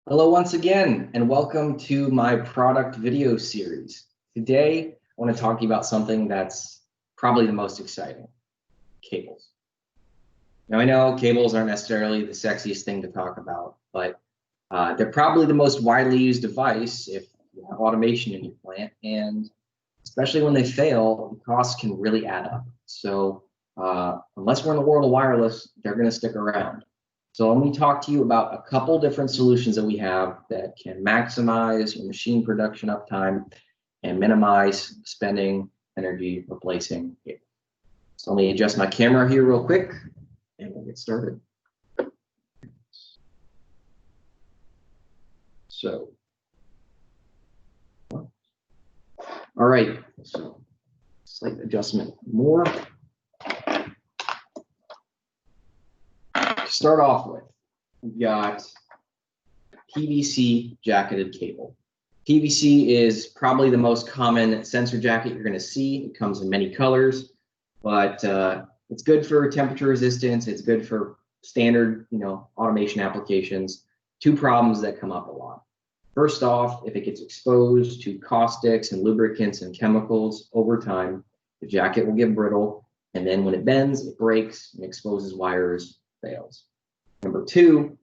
Hello once again, and welcome to my product video series. Today, I want to talk to you about something that's probably the most exciting, cables. Now, I know cables aren't necessarily the sexiest thing to talk about, but they're probably the most widely used device if you have automation in your plant, and especially when they fail, the costs can really add up. So unless we're in the world of wireless, they're going to stick around. So let me talk to you about a couple different solutions that we have that can maximize your machine production uptime and minimize spending energy replacing cable. So let me adjust my camera here real quick and we'll get started. So, all right, so slight adjustment more. To start off with, we've got PVC jacketed cable. PVC is probably the most common sensor jacket you're going to see. It comes in many colors, but it's good for temperature resistance. It's good for standard, automation applications. Two problems that come up a lot. First off, if it gets exposed to caustics and lubricants and chemicals over time, the jacket will get brittle, and then when it bends, it breaks and exposes wires, fails. Number two,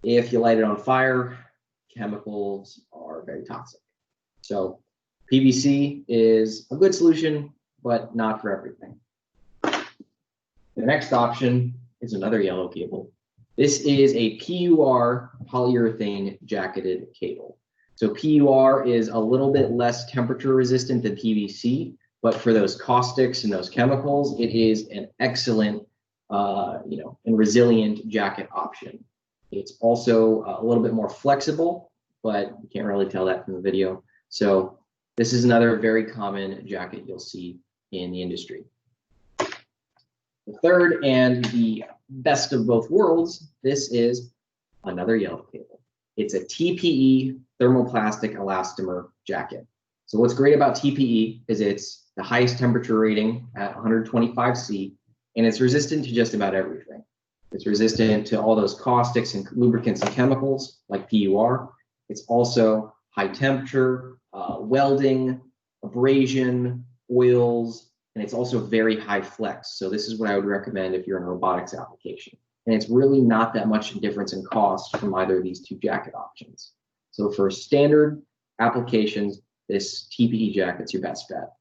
if you light it on fire, chemicals are very toxic. So PVC is a good solution, but not for everything. The next option is another yellow cable. This is a PUR, polyurethane jacketed cable. So PUR is a little bit less temperature resistant than PVC, but for those caustics and those chemicals, it is an excellent and resilient jacket option. It's also a little bit more flexible, but you can't really tell that from the video. So this is another very common jacket you'll see in the industry. The third and the best of both worlds, this is another yellow cable. It's a TPE thermoplastic elastomer jacket. So what's great about TPE is it's the highest temperature rating at 125 C, and it's resistant to just about everything. It's resistant to all those caustics and lubricants and chemicals like PUR. It's also high temperature, welding, abrasion, oils, and it's also very high flex. So this is what I would recommend if you're in a robotics application. And it's really not that much difference in cost from either of these two jacket options. So for standard applications, this TPE jacket's your best bet.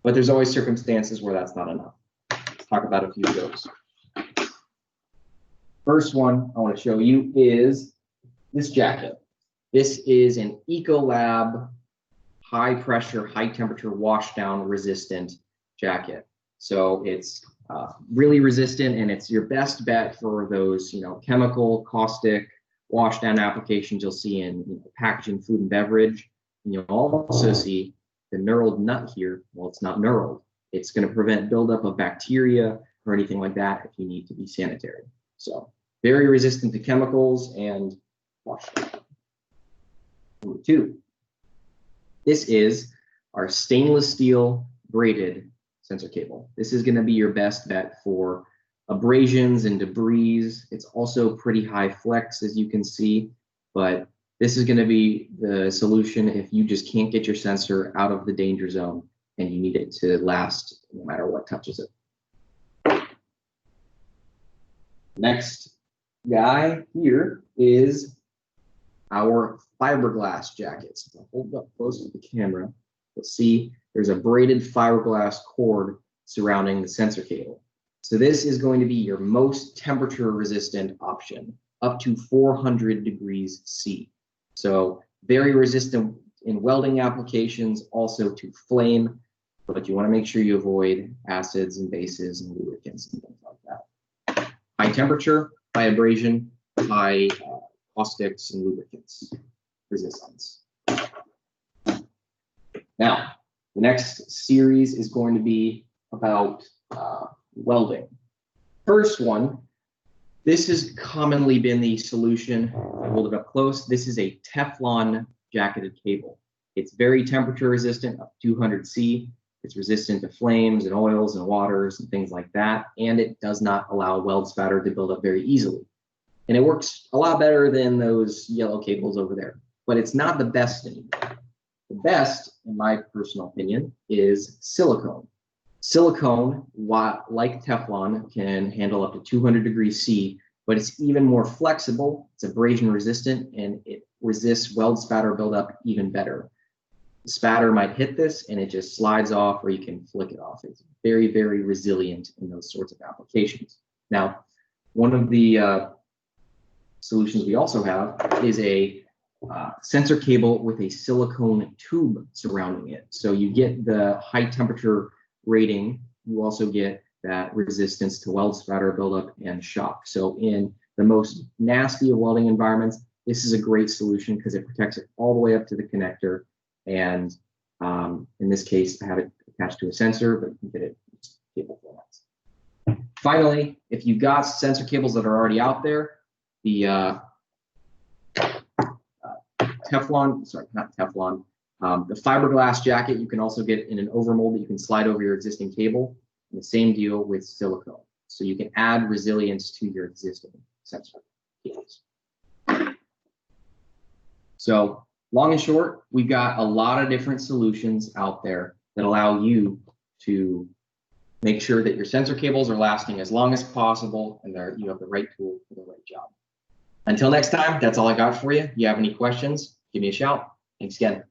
But there's always circumstances where that's not enough. Let's talk about a few of those. First one I want to show you is this jacket. This is an Ecolab high pressure, high temperature washdown resistant jacket. So it's really resistant, and it's your best bet for those chemical, caustic washdown applications you'll see in packaging, food and beverage. And you'll also see the knurled nut here. Well, it's not knurled. It's going to prevent buildup of bacteria or anything like that if you need to be sanitary. So very resistant to chemicals and washdown. Number two, this is our stainless steel braided sensor cable. This is going to be your best bet for abrasions and debris. It's also pretty high flex, as you can see, but this is going to be the solution if you just can't get your sensor out of the danger zone and you need it to last no matter what touches it. Next guy here is our fiberglass jackets. I'll hold up close to the camera. You'll see there's a braided fiberglass cord surrounding the sensor cable. So this is going to be your most temperature resistant option, up to 400 degrees C. So very resistant in welding applications, also to flame, but you want to make sure you avoid acids and bases and lubricants and things like that. High temperature, high abrasion, high caustics and lubricants resistance. Now, the next series is going to be about welding. First one, this has commonly been the solution. I hold it up close. This is a Teflon jacketed cable. It's very temperature resistant, up to 200 C. It's resistant to flames and oils and waters and things like that. And it does not allow weld spatter to build up very easily. And it works a lot better than those yellow cables over there, but it's not the best anymore. The best, in my personal opinion, is silicone. Silicone, like Teflon, can handle up to 200 degrees C, but it's even more flexible, it's abrasion resistant, and it resists weld spatter buildup even better. The spatter might hit this and it just slides off, or you can flick it off. It's very, very resilient in those sorts of applications. Now, one of the solutions we also have is a sensor cable with a silicone tube surrounding it. So you get the high temperature rating, you also get that resistance to weld spatter buildup and shock. So in the most nasty of welding environments, this is a great solution because it protects it all the way up to the connector. And in this case, I have it attached to a sensor, but you can get it in cable formats. Finally, if you've got sensor cables that are already out there, the Teflon, sorry, not Teflon, the fiberglass jacket you can also get in an overmold that you can slide over your existing cable. And the same deal with silicone. So you can add resilience to your existing sensor cables. So long and short, we've got a lot of different solutions out there that allow you to make sure that your sensor cables are lasting as long as possible and you have the right tool for the right job. Until next time, that's all I got for you. If you have any questions, give me a shout. Thanks again.